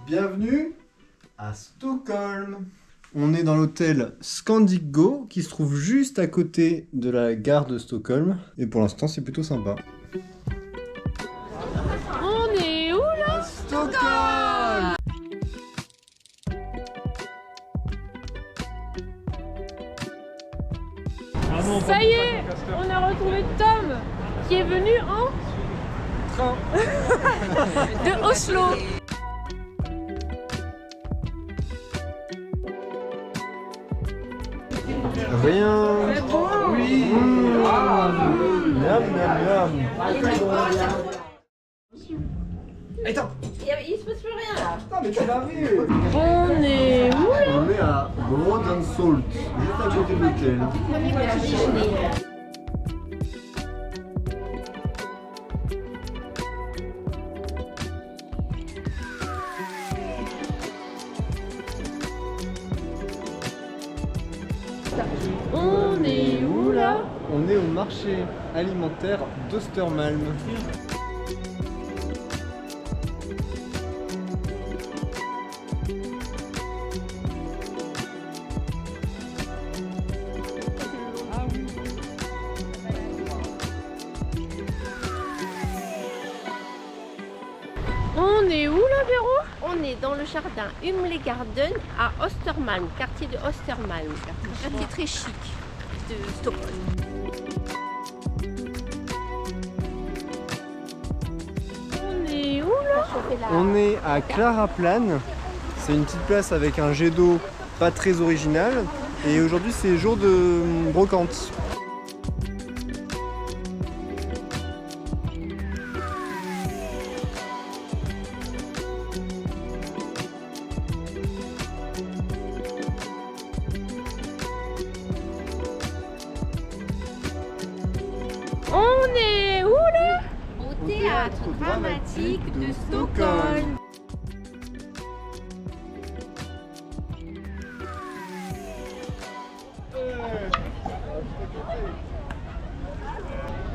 Bienvenue à Stockholm. On est dans l'hôtel Scandic Go qui se trouve juste à côté de la gare de Stockholm. Et pour l'instant, c'est plutôt sympa. On est où là? Stockholm! Ça y est, on a retrouvé Tom qui est venu en Train. de Oslo. Rien. C'est bon. Oui. Miam, miam, miam. Attends. Il se passe plus rien là. Putain, mais tu l'arrives. On est où là? On est à Broad and Salt, juste à côté de l'hôtel. On est où là? On est au marché alimentaire d'Östermalm. On est où là, Véro? On est dans le jardin Humle Garden à Östermalm, quartier de Östermalm, quartier très chic de Stockholm. On est où là? On est à Klaraplan. C'est une petite place avec un jet d'eau pas très original. Et aujourd'hui, c'est jour de brocante. On est où là? Au théâtre dramatique de Stockholm.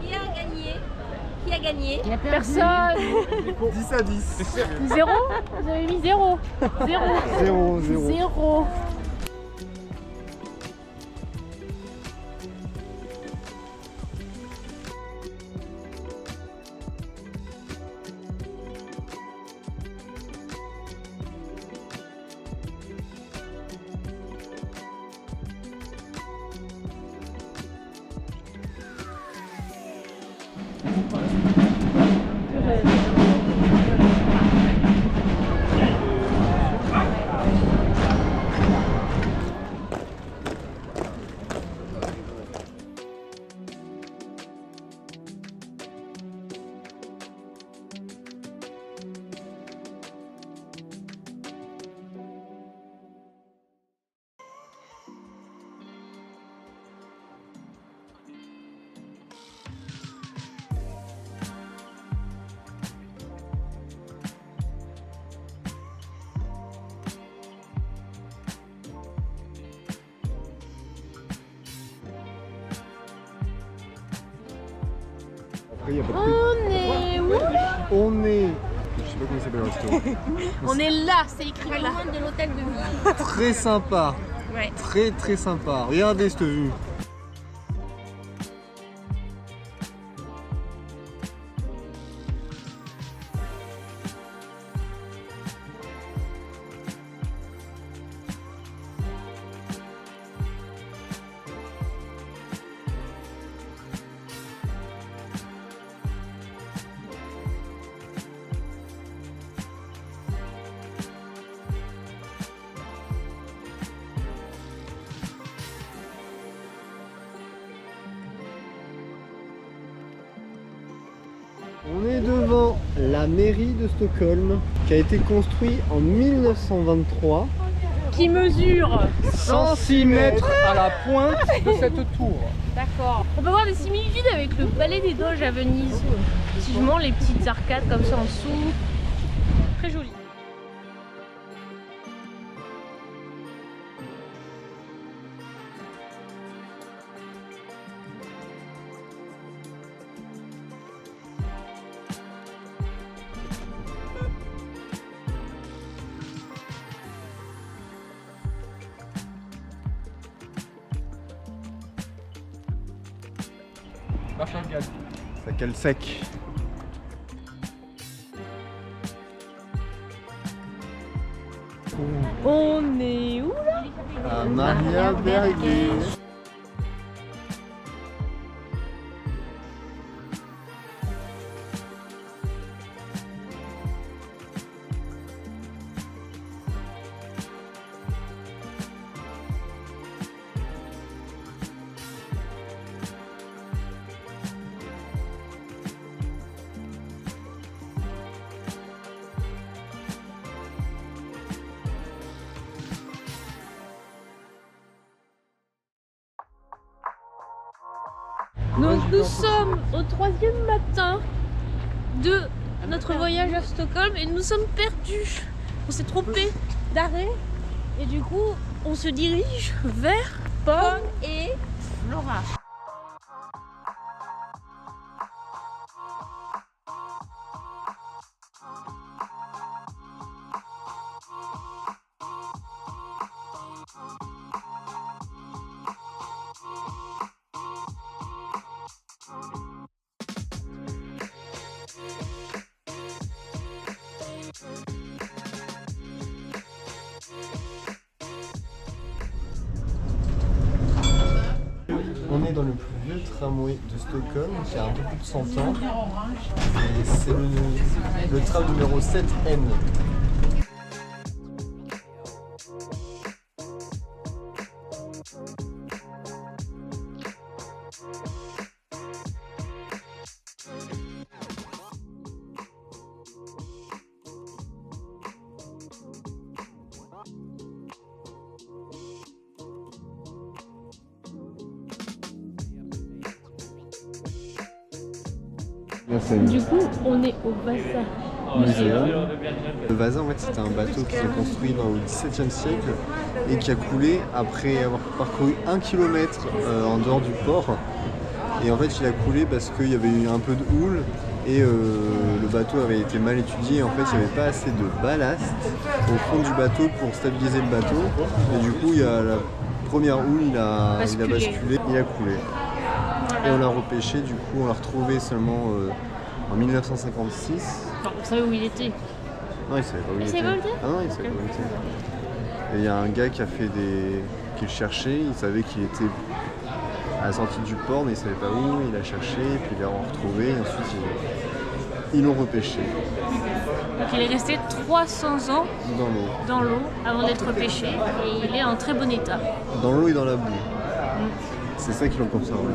Qui a gagné? Qui a gagné? Personne. 10 à 10. Zéro? Vous avez mis zéro. Zéro. 0, 0. Zéro. Après, il y a pas de prix. On est où là? On est. Je sais pas comment il s'appelle le restaurant. On est là, c'est écrit Pas là. loin de l'hôtel de ville. Très sympa. Ouais. Très très sympa. Regardez cette vue. On est devant la mairie de Stockholm qui a été construite en 1923. Qui mesure. 106 mètres à la pointe de cette tour. D'accord. On peut voir des similitudes avec le palais des Doges à Venise. Effectivement, les petites arcades comme ça en dessous. Très joli. Ça cale sec. On est où là? À Mariabergé. Donc nous sommes au 3e matin de notre voyage à Stockholm et nous sommes perdus. On s'est trompé d'arrêt et du coup on se dirige vers Pomme et Flora. On est dans le plus vieux tramway de Stockholm qui a un peu plus de 100 ans. Et c'est le tram numéro 7N. Du coup on est au Vasa. Le Vasa, en fait, c'était un bateau qui s'est construit au XVIIe siècle et qui a coulé après avoir parcouru 1 km en dehors du port. Et en fait, il a coulé parce qu'il y avait eu un peu de houle et le bateau avait été mal étudié. En fait, il n'y avait pas assez de ballast au fond du bateau pour stabiliser le bateau. Et du coup, il y a la première houle, il a basculé, il a coulé. Et on l'a repêché, du coup, on l'a retrouvé seulement en 1956. Enfin, on savait où il était. Non, il savait pas où il était. Il savait pas où il était ? Ah non, il savait pas où il était. Et il y a un gars qui le cherchait, il savait qu'il était à la sortie du port, mais il savait pas où, il a cherché, puis il l'a retrouvé, et ensuite ils l'ont repêché. Donc il est resté 300 ans Dans l'eau. Avant d'être pêché et il est en très bon état. Dans l'eau et dans la boue. C'est ça qu'ils l'ont conservé.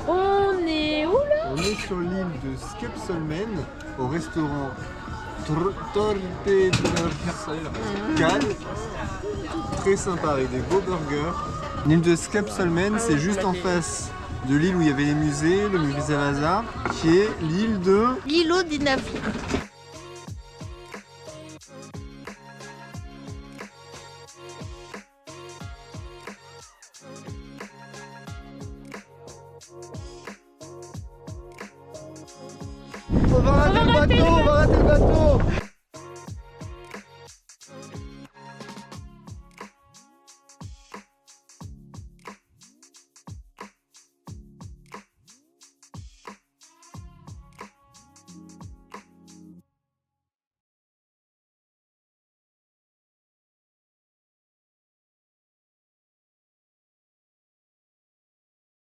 On est où là? On est sur l'île de Skepsolmen, au restaurant Torpederkal. Très sympa avec des beaux burgers. L'île de Skepsolmen, c'est juste en face de l'île où il y avait les musées, le musée Vasa, qui est l'île de... L'îlot des navires. On va rater le bateau, on va rater le bateau.